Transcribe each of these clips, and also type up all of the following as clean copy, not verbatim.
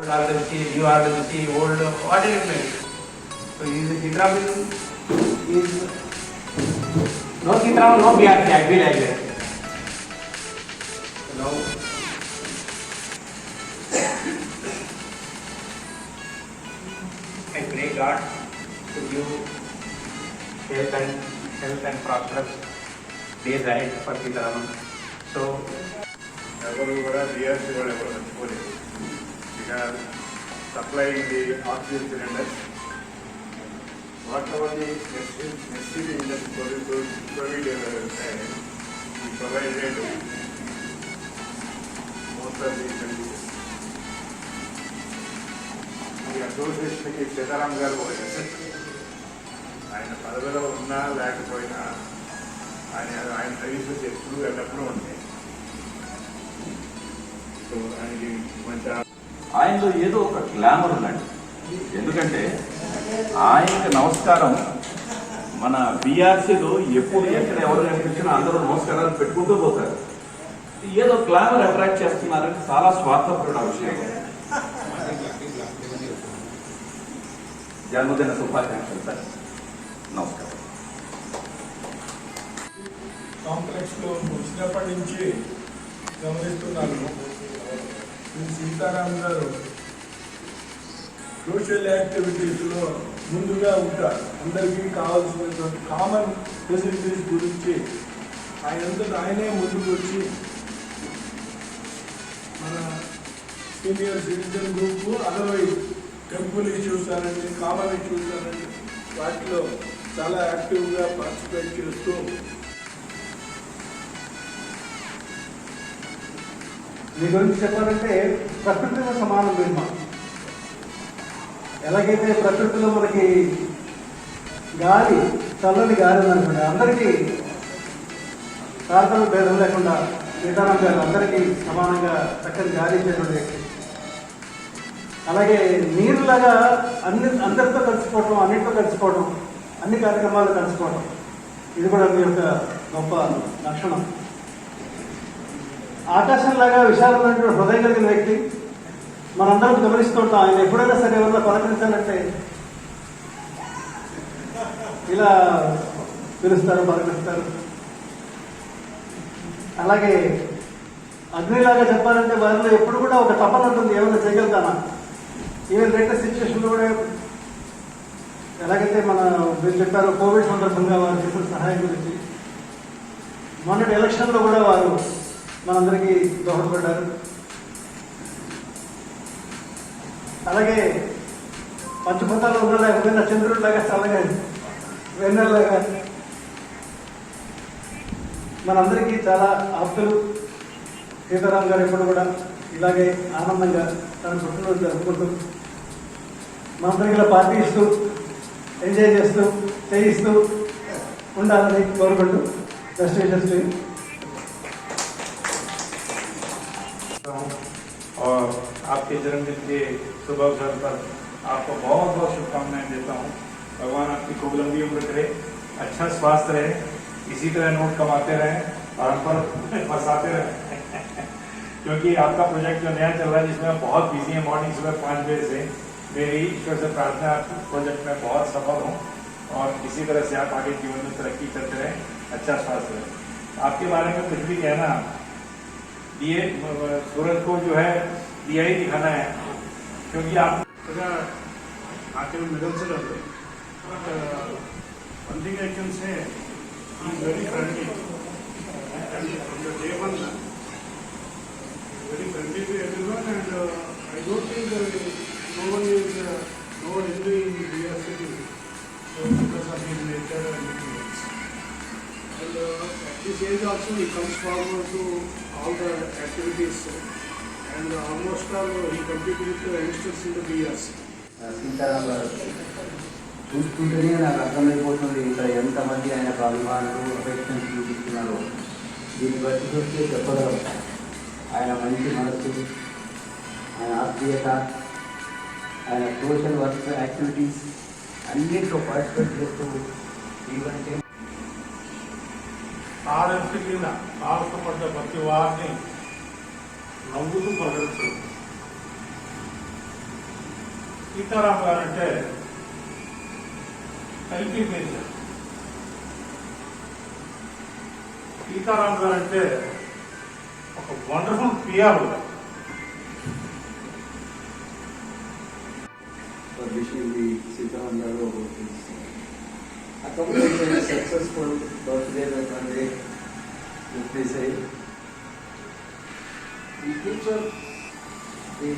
Orthodoxy, New Orthodoxy, old, whatever it may be. So is Chitra is no Chitra, no BRC, I feel like that. So now I pray God to give health and prosperous days ahead for Sitaraman. So ఎవరు కూడా DRC వాళ్ళు ఎవరు మర్చిపోలేదు. ఇక supplying the oxygen cylinders whatever the necessity in the covid ఈ provided most of the conditions. ఈ అసోసియేషన్కి సీతారాం గారు ఆయన పదవిలో ఉన్నా లేకపోయినా ఆయన సర్వీసెస్ ఎప్పుడు ఎల్లప్పుడూ ఉంటాయి. ఆయనలో ఏదో ఒక గ్లామర్ ఉందండి. ఎందుకంటే ఆయనకి నమస్కారం మన బీఆర్సీలో ఎప్పుడు ఎక్కడ ఎవరు కనిపించినా అందరూ నమస్కారాలు పెట్టుకుంటూ పోతారు. ఏదో గ్లామర్ అట్రాక్ట్ చేస్తున్నారని చాలా స్వార్థపరుడు ఆ విషయం. జన్మదిన శుభాకాంక్షలు సార్. నమస్కారం. కాంప్లెక్స్ లో వచ్చినప్పటి నుంచి గమనిస్తున్నాను, సీతారాం గారు సోషల్ యాక్టివిటీస్లో ముందుగా ఉంటారు. అందరికీ కావాల్సినటువంటి కామన్ ఫెసిలిటీస్ గురించి ఆయనే ముందుకు వచ్చి మన senior citizen group otherwise temple issues అనండి, కామన్ ఇష్యూస్ అనండి, వాటిలో చాలా యాక్టివ్గా పార్టిసిపేట్ చేస్తూ మీ గురించి చెప్పాలంటే ప్రకృతిలో సమానం భీమా. ఎలాగైతే ప్రకృతిలో మనకి గాలి, చల్లని గాలి ఉందనుకోండి, అందరికీ తారతమ్య భేదం లేకుండా సీతారాం గారు అందరికీ సమానంగా చక్కని గాలి ఇచ్చేటువంటి వ్యక్తి. అలాగే నీరులాగా అందరితో కలిసిపోవటం, అన్నింటితో కలిసిపోవడం, అన్ని కార్యక్రమాలు కలిసిపోవడం, ఇది కూడా మీ యొక్క గొప్ప లక్షణం. ఆకాశంలాగా విశాలమైనటువంటి హృదయం కలిగిన వ్యక్తి. మనందరం గమనిస్తూ ఉంటాం, ఆయన ఎప్పుడైనా సరే ఎవరైనా పలకరించాలంటే ఇలా పిలుస్తారు, పలకరిస్తారు. అలాగే అగ్నిలాగా చెప్పాలంటే వారిలో ఎప్పుడు కూడా ఒక తపన ఉంటుంది, ఏమైనా చేయగలుగుతానా. ఈవెన్ లేటెస్ట్ సిచ్యువేషన్లో కూడా ఎలాగైతే మీరు చెప్పారో కోవిడ్ సందర్భంగా వారు చేసిన సహాయం గురించి, మొన్నటి ఎలక్షన్లో కూడా వారు మనందరికీ దోహదపడ్డారు. అలాగే పంచభూతాలు ఉన్న చంద్రుడిలాగా, చల్లగా, వెన్నెల్లాగా మనందరికీ చాలా ఆప్తులు. సీతారాం గారు ఎప్పుడు కూడా ఇలాగే ఆనందంగా తన పుట్టినరోజు జరుపుకుంటూ మనందరికీ ఇలా పార్టీ ఇస్తూ ఎంజాయ్ చేస్తూ చేయిస్తూ ఉండాలని కోరుకుంటూ బెస్ట్ విషెస్ టు యు. और आपके जन्मदिन के शुभ अवसर पर आपको बहुत बहुत शुभकामनाएं देता हूँ. भगवान आपकी खूब लंबी उम्र करे, अच्छा स्वास्थ्य रहे, इसी तरह नोट कमाते रहें और हम पर फंसाते रहें. क्योंकि आपका प्रोजेक्ट जो नया चल रहा है, जिसमें आप बहुत बिजी हैं, मॉर्निंग सुबह 5 बजे से, मेरी ईश्वर से प्रार्थना है प्रोजेक्ट में बहुत सफल हूँ और इसी तरह से आप आगे जीवन में तरक्की करते रहें, अच्छा स्वास्थ्य रहे. आपके बारे में कुछ भी कहना, ये सूरज को जो है दिया ही दिखाना है, क्योंकि आप आखिर मिडल से रहते हैं. One thing I can say, he is very friendly and from the day one very friendly to everyone, and I don't think no one envy in BRC because of his nature and anything else. And at this age also he comes forward to all the activities, and almost all he competed with the youngsters in the BRC. Sitaram గారు చూస్తుంటేనే నాకు అర్థమైపోతుంది ఇంకా ఎంతమంది ఆయన అభిమానులు అపేక్షణ చూపిస్తున్నారో. దీన్ని బట్టి చూస్తే చెప్పగలం ఆయన మంచి మనస్సు, ఆయన ఆత్మీయత, ఆయన సోషల్ వర్క్ యాక్టివిటీస్ అన్నింటిలో పార్టిసిపేట్ చేస్తూ ఈవెంట్ ఆడెంటి కింద ఆడపడ్డ ప్రతి వారిని నవ్వుతూ పలకరించడం. సీతారాం గారు అంటే హెల్పింగ్ నేచర్. సీతారాం గారు అంటే ఒక wonderful PR. wishing the Sitaram Garu accomplishing a successful birthday with Monday with this day. The future, the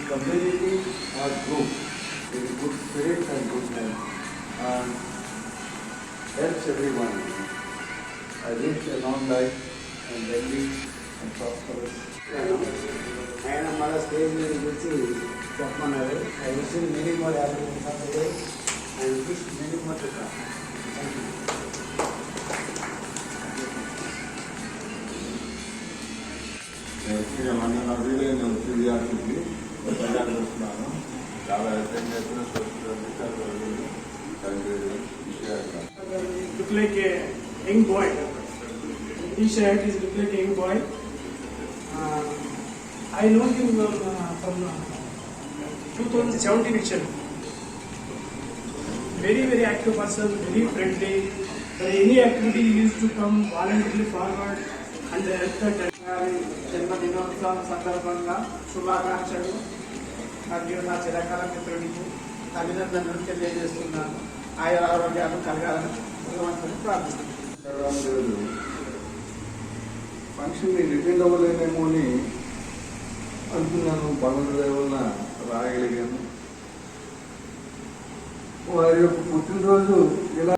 community or group with good spirit and good health and helps everyone. I wish a long life and healthy and prosperous. ఆయన మన stage మీద వచ్చి చెప్పమన్నారు. I wish many more happy birthday and wish many more to come. మన వీలైన విద్యార్థులకి ప్రజలు వస్తున్నాను. చాలా అటెండ్ చేసిన look like a young boy. T-shirt is look like a young boy. I know him from 2017 itself. Very, very active person, very friendly. For any activity he used to come voluntarily forward and help the జన్మదినోత్సవం సందర్భంగా శుభాకాంక్షలు మరియు నా చిరకాల మిత్రుడికి అభినందనలు తెలియజేస్తున్నాను. ఆయన ఆరోగ్యాలు కలగాలని భగవంతుని ప్రార్థిస్తున్నాను. ఫంక్షన్ని రిటైన్ అవ్వలేనేమో అని అనుకున్నాను. భగవంతుడి వల్ల రాయగలిగాను. వారి యొక్క పుట్టినరోజు ఇలా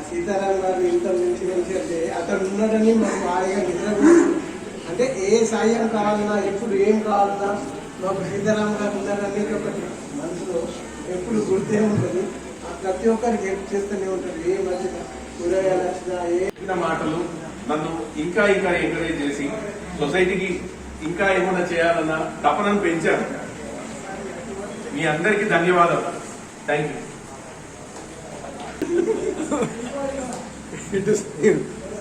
సీతారాం గారు ఇంత మంచి అంటే అతడు ఉన్నాడని మనం హాయిగా నిద్ర అంటే ఏ సాయం కావాలన్నా ఎప్పుడు ఏం కావాలన్నా మాకు సీతారాం గారు ఉన్నారని ఒకటి మనసులో ఎప్పుడు గుర్తే ఉంటుంది. ప్రతి ఒక్కరికి హెల్ప్ చేస్తూనే ఉంటుంది. ఏ మధ్య కూరగాయలు వచ్చినా ఏ మాటలు నన్ను ఇంకా ఇంకా ఎంకరేజ్ చేసి సొసైటీకి ఇంకా ఏమైనా చేయాలన్న తపనను పెంచారు. మీ అందరికీ ధన్యవాదాలు. Thank you.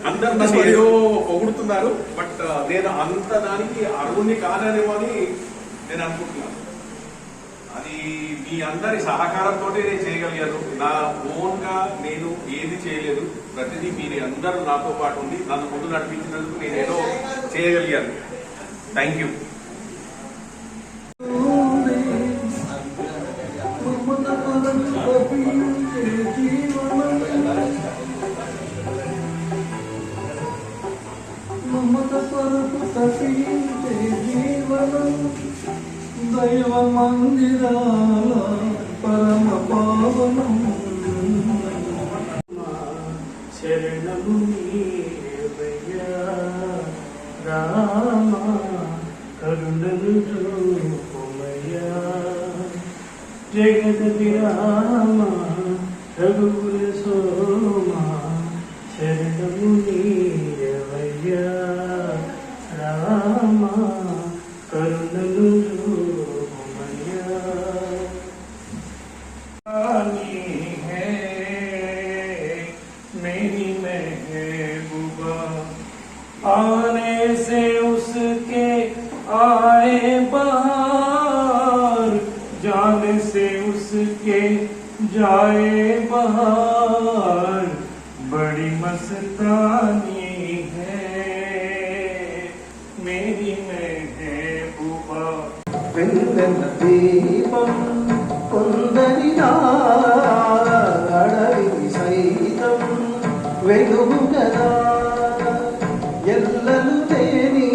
అందరు నన్ను ఏదో పొగుడుతున్నారు, బట్ నేను అంత దానికి అర్హుణ్ణి కాదనేమో అని నేను అనుకుంటున్నాను. అది మీ అందరి సహకారంతో నేను చేయగలిగాను. నా ఓన్ గా నేను ఏది చేయలేదు. ప్రతిదీ మీరు అందరూ నాతో పాటు ఉండి నన్ను ముందు నడిపించినందుకు నేను ఏదో చేయగలిగాను. Thank you. దైవ మందిరాల పరమ పావనం శరణము నీవయ్యా రామ కరుణను చూపమయ్యా జగదపి రామ రఘుకుల సోమ శరణము నీవయ్యా రామ కరుణను చూపమయ్యా. मेरी महबूबा आने से उसके आए बहार, जाने से उसके जाए बहार, बड़ी मस्तानी है मेरी महबूबा. వెన్నెల దీపం కొందరినా అడవి సైతం వెలుగు కదా, ఎల్లలు లేని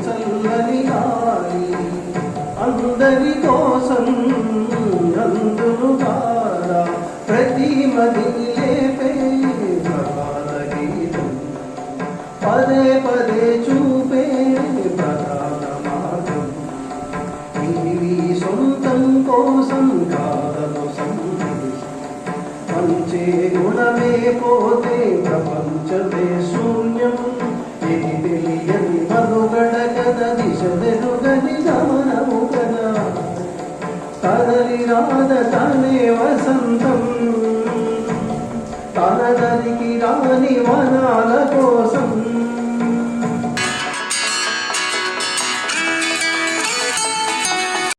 చల్లని గాలి అందరి కోసం అందును కాదా, ప్రతి మది లేపే ప్రధాన గీతం పదే పదే చూపే ప్రధాన మార్గం. నీవి సొంతం కోసం కాదను సందేశం, పంచే గుణమే పోతే ప్రపంచమే శూన్యం. ఇది తెలియని మనుగడ కద, దిశ వెలుగని గమనము కదా, కదలి రాద తనే వసంతం, తనదరికి రాని వనాల